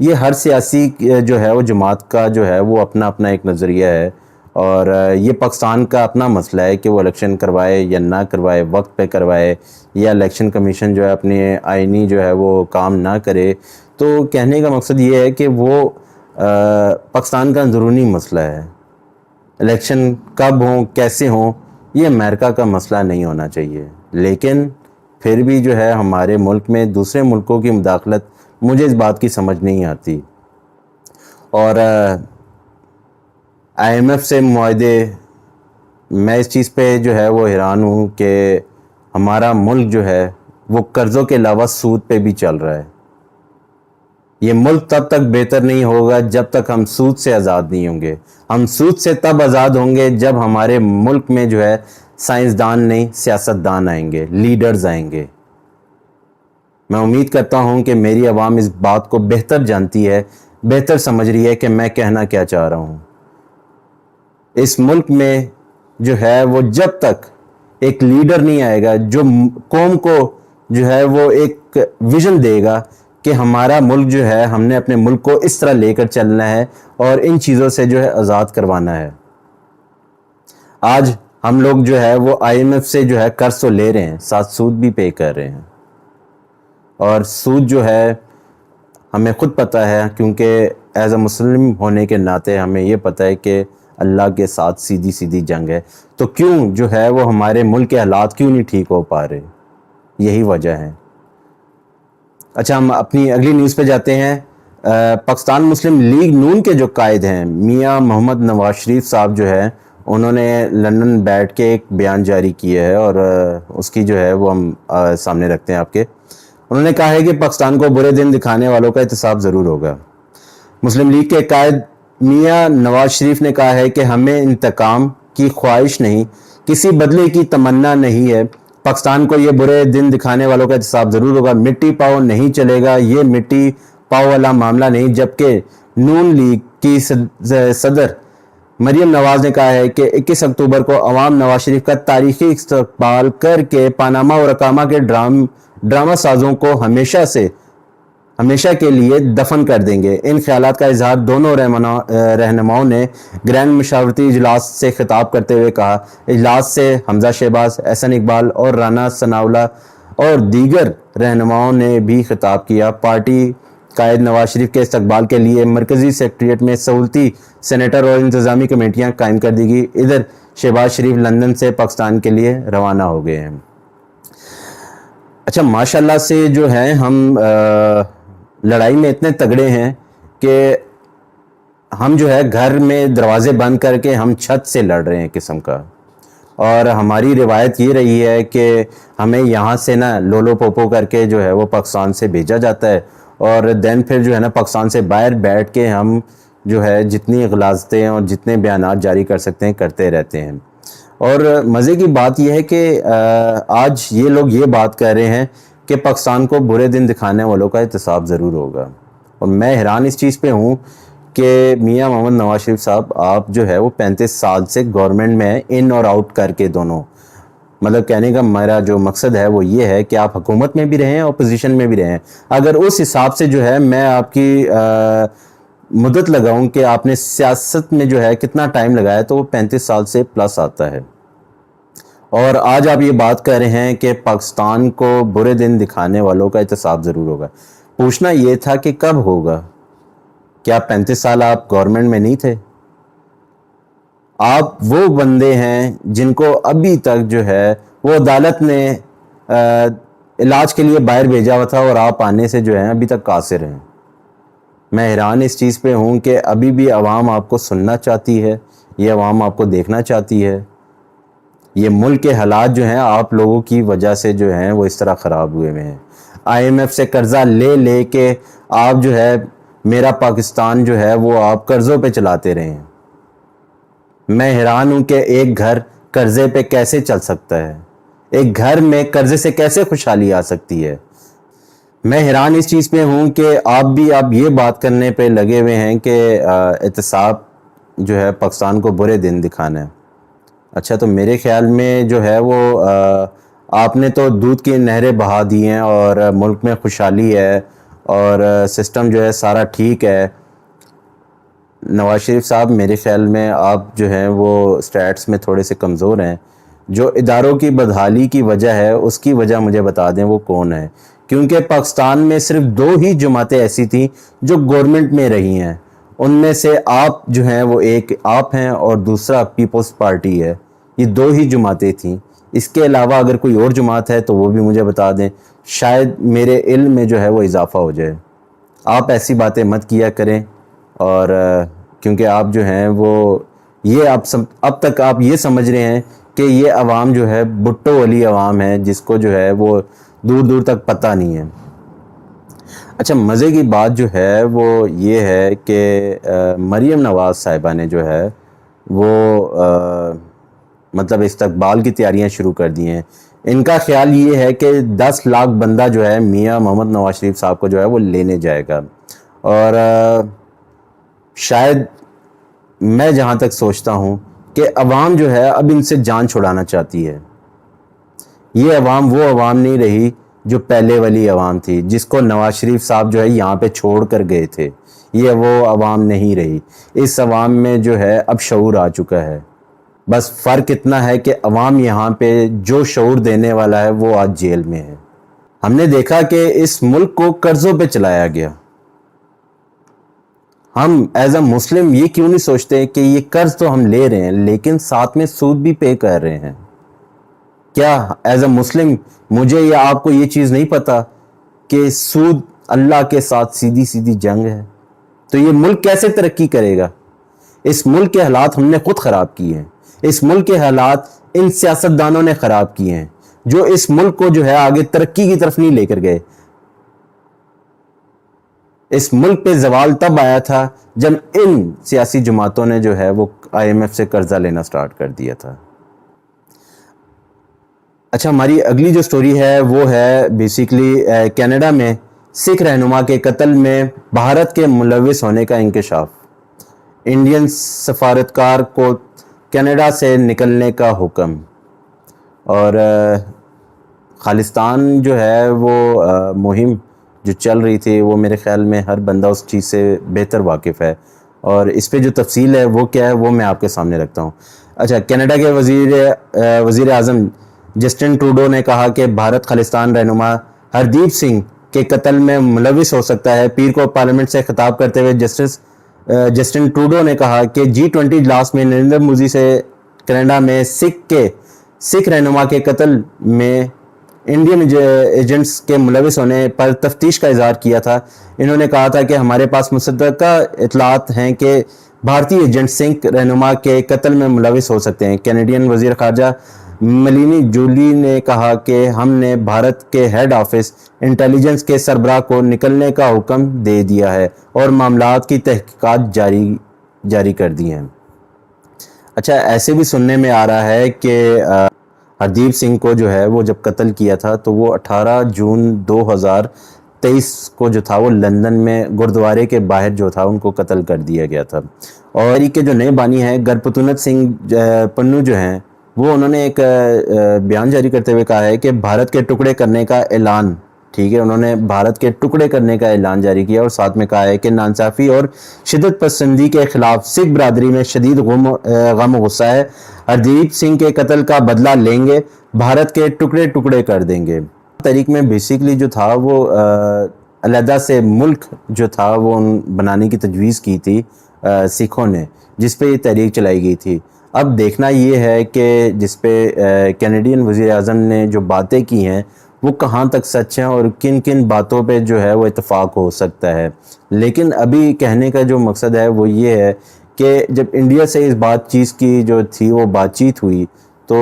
یہ ہر سیاسی جو ہے وہ جماعت کا جو ہے وہ اپنا اپنا ایک نظریہ ہے، اور یہ پاکستان کا اپنا مسئلہ ہے کہ وہ الیکشن کروائے یا نہ کروائے، وقت پہ کروائے، یا الیکشن کمیشن جو ہے اپنے آئینی جو ہے وہ کام نہ کرے۔ تو کہنے کا مقصد یہ ہے کہ وہ پاکستان کا اندرونی مسئلہ ہے۔ الیکشن کب ہوں، کیسے ہوں، یہ امریکہ کا مسئلہ نہیں ہونا چاہیے، لیکن پھر بھی جو ہے ہمارے ملک میں دوسرے ملکوں کی مداخلت مجھے اس بات کی سمجھ نہیں آتی۔ اور آئی ایم ایف سے معاہدے، میں اس چیز پہ جو ہے وہ حیران ہوں کہ ہمارا ملک جو ہے وہ قرضوں کے علاوہ سود پہ بھی چل رہا ہے۔ یہ ملک تب تک بہتر نہیں ہوگا جب تک ہم سود سے آزاد نہیں ہوں گے۔ ہم سود سے تب آزاد ہوں گے جب ہمارے ملک میں جو ہے سائنسدان نہیں، سیاستدان آئیں گے، لیڈرز آئیں گے۔ میں امید کرتا ہوں کہ میری عوام اس بات کو بہتر جانتی ہے، بہتر سمجھ رہی ہے کہ میں کہنا کیا چاہ رہا ہوں۔ اس ملک میں جو ہے وہ جب تک ایک لیڈر نہیں آئے گا جو قوم کو جو ہے وہ ایک ویژن دے گا کہ ہمارا ملک جو ہے، ہم نے اپنے ملک کو اس طرح لے کر چلنا ہے اور ان چیزوں سے جو ہے آزاد کروانا ہے۔ آج ہم لوگ جو ہے وہ آئی ایم ایف سے جو ہے قرض تو لے رہے ہیں، ساتھ سود بھی پے کر رہے ہیں، اور سود جو ہے ہمیں خود پتہ ہے، کیونکہ ایز اے مسلم ہونے کے ناطے ہمیں یہ پتہ ہے کہ اللہ کے ساتھ سیدھی سیدھی جنگ ہے۔ تو کیوں جو ہے وہ ہمارے ملک کے حالات کیوں نہیں ٹھیک ہو پا رہے؟ یہی وجہ ہے۔ اچھا، ہم اپنی اگلی نیوز پہ جاتے ہیں۔ پاکستان مسلم لیگ نون کے جو قائد ہیں میاں محمد نواز شریف صاحب جو ہے، انہوں نے لندن بیٹھ کے ایک بیان جاری کیا ہے، اور اس کی جو ہے وہ ہم سامنے رکھتے ہیں آپ کے۔ انہوں نے کہا ہے کہ پاکستان کو برے دن دکھانے والوں کا احتساب ضرور ہوگا۔ مسلم لیگ کے قائد میاں نواز شریف نے کہا ہے کہ ہمیں انتقام کی خواہش نہیں، کسی بدلے کی تمنا نہیں ہے۔ پاکستان کو یہ برے دن دکھانے والوں کا احتساب ضرور ہوگا۔ مٹی پاؤ نہیں چلے گا، یہ مٹی پاؤ والا معاملہ نہیں۔ جبکہ نون لیگ کی صدر مریم نواز نے کہا ہے کہ 21 اکتوبر کو عوام نواز شریف کا تاریخی استقبال کر کے پاناما اور اقامہ کے ڈرامہ سازوں کو ہمیشہ کے لیے دفن کر دیں گے۔ ان خیالات کا اظہار دونوں رہنماؤں نے گرینڈ مشاورتی اجلاس سے خطاب کرتے ہوئے کہا۔ اجلاس سے حمزہ شہباز، احسن اقبال اور رانا ثناءاللہ اور دیگر رہنماؤں نے بھی خطاب کیا۔ پارٹی قائد نواز شریف کے استقبال کے لیے مرکزی سیکریٹریٹ میں سہولتی سینیٹر اور انتظامی کمیٹیاں قائم کر دی گئی۔ ادھر شہباز شریف لندن سے پاکستان کے لیے روانہ ہو گئے ہیں۔ اچھا، ماشاءاللہ سے جو ہے ہم لڑائی میں اتنے تگڑے ہیں کہ ہم جو ہے گھر میں دروازے بند کر کے ہم چھت سے لڑ رہے ہیں قسم کا۔ اور ہماری روایت یہ رہی ہے کہ ہمیں یہاں سے نا لولو پوپو کر کے جو ہے وہ پاکستان سے بھیجا جاتا ہے، اور دین پھر جو ہے نا پاکستان سے باہر بیٹھ کے ہم جو ہے جتنی غلاظتیں اور جتنے بیانات جاری کر سکتے ہیں کرتے رہتے ہیں۔ اور مزے کی بات یہ ہے کہ آج یہ لوگ یہ بات کہہ رہے ہیں کہ پاکستان کو برے دن دکھانے والوں کا احتساب ضرور ہوگا، اور میں حیران اس چیز پہ ہوں کہ میاں محمد نواز شریف صاحب، آپ جو ہے وہ 35 سال سے گورنمنٹ میں ان اور آؤٹ کر کے دونوں، مطلب کہنے کا میرا جو مقصد ہے وہ یہ ہے کہ آپ حکومت میں بھی رہیں، اپوزیشن میں بھی رہیں۔ اگر اس حساب سے جو ہے میں آپ کی مدت لگاؤں کہ آپ نے سیاست میں جو ہے کتنا ٹائم لگایا، تو وہ 35 سال سے پلس آتا ہے۔ اور آج آپ یہ بات کر رہے ہیں کہ پاکستان کو برے دن دکھانے والوں کا احتساب ضرور ہوگا۔ پوچھنا یہ تھا کہ کب ہوگا؟ کیا 35 سال آپ گورنمنٹ میں نہیں تھے؟ آپ وہ بندے ہیں جن کو ابھی تک جو ہے وہ عدالت نے علاج کے لیے باہر بھیجا ہوا تھا، اور آپ آنے سے جو ہے ابھی تک قاصر ہیں۔ میں حیران اس چیز پہ ہوں کہ ابھی بھی عوام آپ کو سننا چاہتی ہے، یہ عوام آپ کو دیکھنا چاہتی ہے۔ یہ ملک کے حالات جو ہیں آپ لوگوں کی وجہ سے جو ہیں وہ اس طرح خراب ہوئے ہیں۔ آئی ایم ایف سے قرضہ لے لے کے آپ جو ہے میرا پاکستان جو ہے وہ آپ قرضوں پہ چلاتے رہے ہیں۔ میں حیران ہوں کہ ایک گھر قرضے پہ کیسے چل سکتا ہے، ایک گھر میں قرضے سے کیسے خوشحالی آ سکتی ہے۔ میں حیران اس چیز پہ ہوں کہ آپ یہ بات کرنے پہ لگے ہوئے ہیں کہ احتساب جو ہے پاکستان کو برے دن دکھانا ہے۔ اچھا، تو میرے خیال میں جو ہے وہ آپ نے تو دودھ کی نہریں بہا دی ہیں، اور ملک میں خوشحالی ہے، اور سسٹم جو ہے سارا ٹھیک ہے. نواز شریف صاحب میرے خیال میں آپ جو ہیں وہ اسٹیٹس میں تھوڑے سے کمزور ہیں. جو اداروں کی بدحالی کی وجہ ہے اس کی وجہ مجھے بتا دیں وہ کون ہے. کیونکہ پاکستان میں صرف 2 ہی جماعتیں ایسی تھیں جو گورنمنٹ میں رہی ہیں. ان میں سے آپ جو ہیں وہ ایک آپ ہیں اور دوسرا پیپلز پارٹی ہے. یہ 2 ہی جماعتیں تھیں. اس کے علاوہ اگر کوئی اور جماعت ہے تو وہ بھی مجھے بتا دیں, شاید میرے علم میں جو ہے وہ اضافہ ہو جائے. آپ ایسی باتیں مت کیا کریں. اور کیونکہ آپ جو ہیں وہ یہ اب تک آپ یہ سمجھ رہے ہیں کہ یہ عوام جو ہے بھٹو والی عوام ہے جس کو جو ہے وہ دور دور تک پتہ نہیں ہے. اچھا, مزے کی بات جو ہے وہ یہ ہے کہ مریم نواز صاحبہ نے جو ہے وہ مطلب استقبال کی تیاریاں شروع کر دی ہیں. ان کا خیال یہ ہے کہ 10 لاکھ بندہ جو ہے میاں محمد نواز شریف صاحب کو جو ہے وہ لینے جائے گا. اور شاید میں جہاں تک سوچتا ہوں کہ عوام جو ہے اب ان سے جان چھڑانا چاہتی ہے. یہ عوام وہ عوام نہیں رہی جو پہلے والی عوام تھی جس کو نواز شریف صاحب جو ہے یہاں پہ چھوڑ کر گئے تھے. یہ وہ عوام نہیں رہی. اس عوام میں جو ہے اب شعور آ چکا ہے. بس فرق اتنا ہے کہ عوام یہاں پہ جو شعور دینے والا ہے وہ آج جیل میں ہے. ہم نے دیکھا کہ اس ملک کو قرضوں پہ چلایا گیا. ہم ایز اے مسلم یہ کیوں نہیں سوچتے کہ یہ قرض تو ہم لے رہے ہیں لیکن ساتھ میں سود بھی پے کر رہے ہیں. کیا ایز اے مسلم مجھے یا آپ کو یہ چیز نہیں پتا کہ سود اللہ کے ساتھ سیدھی سیدھی جنگ ہے؟ تو یہ ملک کیسے ترقی کرے گا؟ اس ملک کے حالات ہم نے خود خراب کیے ہیں. اس ملک کے حالات ان سیاستدانوں نے خراب کیے ہیں جو اس ملک کو جو ہے آگے ترقی کی طرف نہیں لے کر گئے. اس ملک پہ زوال تب آیا تھا جب ان سیاسی جماعتوں نے جو ہے وہ IMF سے قرضہ لینا سٹارٹ کر دیا تھا. اچھا, ہماری اگلی جو سٹوری ہے وہ ہے بیسیکلی کینیڈا میں سکھ رہنما کے قتل میں بھارت کے ملوث ہونے کا انکشاف. انڈین سفارتکار کو کینیڈا سے نکلنے کا حکم. اور خالصتان جو ہے وہ مہم جو چل رہی تھی وہ میرے خیال میں ہر بندہ اس چیز سے بہتر واقف ہے. اور اس پہ جو تفصیل ہے وہ کیا ہے وہ میں آپ کے سامنے رکھتا ہوں. اچھا, کینیڈا کے وزیر اعظم جسٹن ٹروڈو نے کہا کہ بھارت خالصتان رہنما ہردیپ سنگھ کے قتل میں ملوث ہو سکتا ہے. پیر کو پارلیمنٹ سے خطاب کرتے ہوئے جسٹن ٹروڈو نے کہا کہ G20 اجلاس میں نریندر مودی سے کینیڈا میں سکھ رہنما کے قتل میں انڈین ایجنٹس کے ملوث ہونے پر تفتیش کا اظہار کیا تھا. انہوں نے کہا تھا کہ ہمارے پاس مصدقہ اطلاعات ہیں کہ بھارتی ایجنٹ سکھ رہنما کے قتل میں ملوث ہو سکتے ہیں. کینیڈین وزیر خارجہ ملینی جولی نے کہا کہ ہم نے بھارت کے ہیڈ آفس انٹیلیجنس کے سربراہ کو نکلنے کا حکم دے دیا ہے اور معاملات کی تحقیقات جاری کر دی ہیں. اچھا, ایسے بھی سننے میں آ رہا ہے کہ ہردیپ سنگھ کو جو ہے وہ جب قتل کیا تھا تو وہ 18 جون 2023 کو جو تھا وہ لندن میں گردوارے کے باہر جو تھا ان کو قتل کر دیا گیا تھا. اور کے جو نئے بانی ہیں گرپتونت سنگھ پنو جو ہیں وہ انہوں نے ایک بیان جاری کرتے ہوئے کہا ہے کہ بھارت کے ٹکڑے کرنے کا اعلان, ٹھیک ہے, انہوں نے بھارت کے ٹکڑے کرنے کا اعلان جاری کیا اور ساتھ میں کہا ہے کہ ناانصافی اور شدت پسندی کے خلاف سکھ برادری میں شدید غم و غصہ ہے. ہردیپ سنگھ کے قتل کا بدلہ لیں گے, بھارت کے ٹکڑے ٹکڑے کر دیں گے. تحریک میں بیسیکلی جو تھا وہ علیحدہ سے ملک جو تھا وہ بنانے کی تجویز کی تھی سکھوں نے, جس پہ یہ تحریک چلائی گئی تھی. اب دیکھنا یہ ہے کہ جس پہ کینیڈین وزیر اعظم نے جو باتیں کی ہیں وہ کہاں تک سچ ہیں اور کن کن باتوں پہ جو ہے وہ اتفاق ہو سکتا ہے. لیکن ابھی کہنے کا جو مقصد ہے وہ یہ ہے کہ جب انڈیا سے اس بات چیز کی جو تھی وہ بات چیت ہوئی تو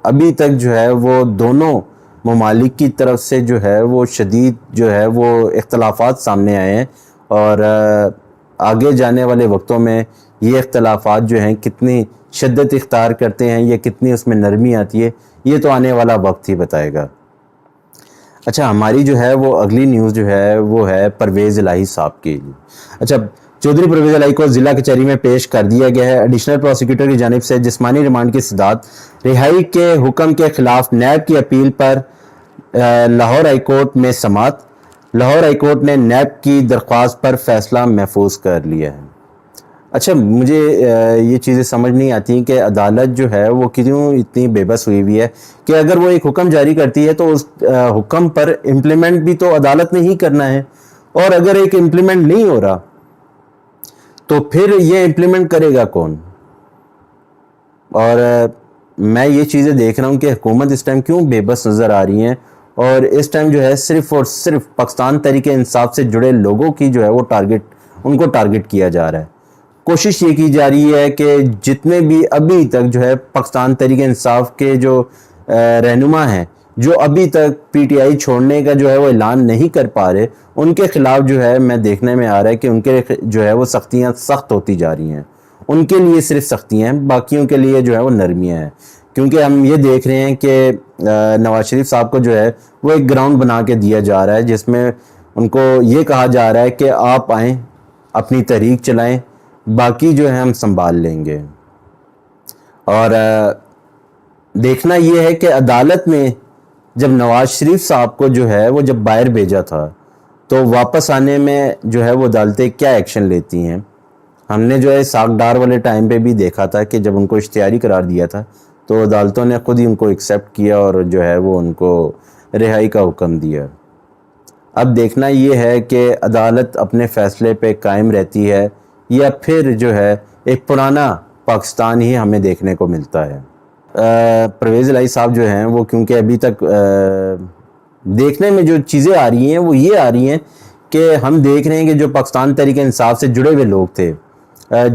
ابھی تک جو ہے وہ دونوں ممالک کی طرف سے جو ہے وہ شدید جو ہے وہ اختلافات سامنے آئے ہیں. اور آگے جانے والے وقتوں میں یہ اختلافات جو ہیں کتنی شدت اختیار کرتے ہیں یا کتنی اس میں نرمی آتی ہے یہ تو آنے والا وقت ہی بتائے گا. اچھا, ہماری جو ہے وہ اگلی نیوز جو ہے وہ ہے پرویز الہی صاحب کی. اچھا, چودھری پرویز الہی کو ضلع کچہری میں پیش کر دیا گیا ہے. ایڈیشنل پروسیکیوٹر کی جانب سے جسمانی ریمانڈ کی سداد, رہائی کے حکم کے خلاف نیب کی اپیل پر لاہور ہائی کورٹ میں سماعت. لاہور ہائی کورٹ نے نیب کی درخواست پر فیصلہ محفوظ کر لیا ہے۔ اچھا، مجھے یہ چیزیں سمجھ نہیں آتی کہ عدالت جو ہے وہ کیوں اتنی بے بس ہوئی ہوئی ہے کہ اگر وہ ایک حکم جاری کرتی ہے تو اس حکم پر امپلیمنٹ بھی تو عدالت نے ہی کرنا ہے، اور اگر ایک امپلیمنٹ نہیں ہو رہا تو پھر یہ امپلیمنٹ کرے گا کون؟ اور میں یہ چیزیں دیکھ رہا ہوں کہ حکومت اس ٹائم کیوں بے بس نظر آ رہی ہیں، اور اس ٹائم جو ہے صرف اور صرف پاکستان تحریک انصاف سے جڑے لوگوں کی جو ہے وہ ان کو ٹارگٹ کیا جا رہا ہے۔ کوشش یہ کی جا رہی ہے کہ جتنے بھی ابھی تک جو ہے پاکستان تحریک انصاف کے جو رہنما ہیں، جو ابھی تک پی ٹی آئی چھوڑنے کا جو ہے وہ اعلان نہیں کر پا رہے، ان کے خلاف جو ہے میں دیکھنے میں آ رہا ہے کہ ان کے جو ہے وہ سختیاں سخت ہوتی جا رہی ہیں۔ ان کے لیے صرف سختیاں ہیں، باقیوں کے لیے جو ہے وہ نرمیاں ہیں، کیونکہ ہم یہ دیکھ رہے ہیں کہ نواز شریف صاحب کو جو ہے وہ ایک گراؤنڈ بنا کے دیا جا رہا ہے جس میں ان کو یہ کہا جا رہا ہے کہ آپ آئیں، اپنی تحریک چلائیں، باقی جو ہے ہم سنبھال لیں گے۔ اور دیکھنا یہ ہے کہ عدالت میں جب نواز شریف صاحب کو جو ہے وہ جب باہر بھیجا تھا تو واپس آنے میں جو ہے وہ عدالتیں کیا ایکشن لیتی ہیں۔ ہم نے جو ہے ساکھ ڈار والے ٹائم پہ بھی دیکھا تھا کہ جب ان کو اشتہاری قرار دیا تھا تو عدالتوں نے خود ہی ان کو ایکسیپٹ کیا اور جو ہے وہ ان کو رہائی کا حکم دیا۔ اب دیکھنا یہ ہے کہ عدالت اپنے فیصلے پہ قائم رہتی ہے یا پھر جو ہے ایک پرانا پاکستان ہی ہمیں دیکھنے کو ملتا ہے۔ پرویز الہی صاحب جو ہیں وہ کیونکہ ابھی تک دیکھنے میں جو چیزیں آ رہی ہیں وہ یہ آ رہی ہیں کہ ہم دیکھ رہے ہیں کہ جو پاکستان تحریک انصاف سے جڑے ہوئے لوگ تھے،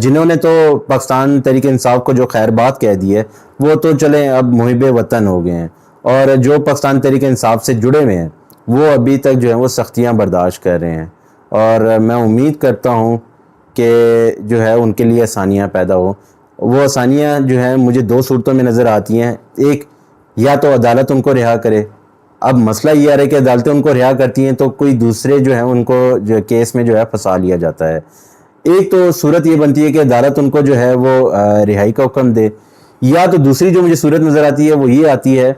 جنہوں نے تو پاکستان تحریک انصاف کو جو خیر بات کہہ دی ہے، وہ تو چلیں اب محب وطن ہو گئے ہیں، اور جو پاکستان تحریک انصاف سے جڑے ہوئے ہیں وہ ابھی تک جو ہے وہ سختیاں برداشت کر رہے ہیں، اور میں امید کرتا ہوں کہ جو ہے ان کے لیے آسانیاں پیدا ہو۔ وہ آسانیاں جو ہیں مجھے دو صورتوں میں نظر آتی ہیں، ایک یا تو عدالت ان کو رہا کرے۔ اب مسئلہ یہ آ رہا ہے کہ عدالتیں ان کو رہا کرتی ہیں تو کوئی دوسرے جو ہیں ان کو جو کیس میں جو ہے پھنسا لیا جاتا ہے۔ ایک تو صورت یہ بنتی ہے کہ عدالت ان کو جو ہے وہ رہائی کا حکم دے، یا تو دوسری جو مجھے صورت نظر آتی ہے وہ یہ آتی ہے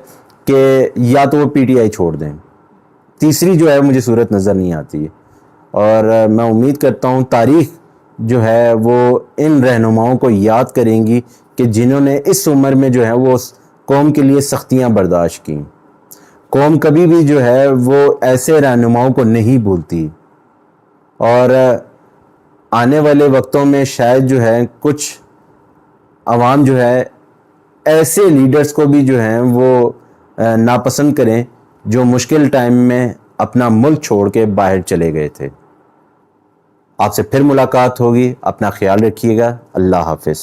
کہ یا تو وہ پی ٹی آئی چھوڑ دیں۔ تیسری جو ہے مجھے صورت نظر نہیں آتی، اور میں امید کرتا ہوں تاریخ جو ہے وہ ان رہنماؤں کو یاد کریں گی کہ جنہوں نے اس عمر میں جو ہے وہ قوم کے لیے سختیاں برداشت کی۔ قوم کبھی بھی جو ہے وہ ایسے رہنماؤں کو نہیں بھولتی، اور آنے والے وقتوں میں شاید جو ہے کچھ عوام جو ہے ایسے لیڈرز کو بھی جو ہیں وہ ناپسند کریں جو مشکل ٹائم میں اپنا ملک چھوڑ کے باہر چلے گئے تھے۔ آپ سے پھر ملاقات ہوگی، اپنا خیال رکھیے گا، اللہ حافظ۔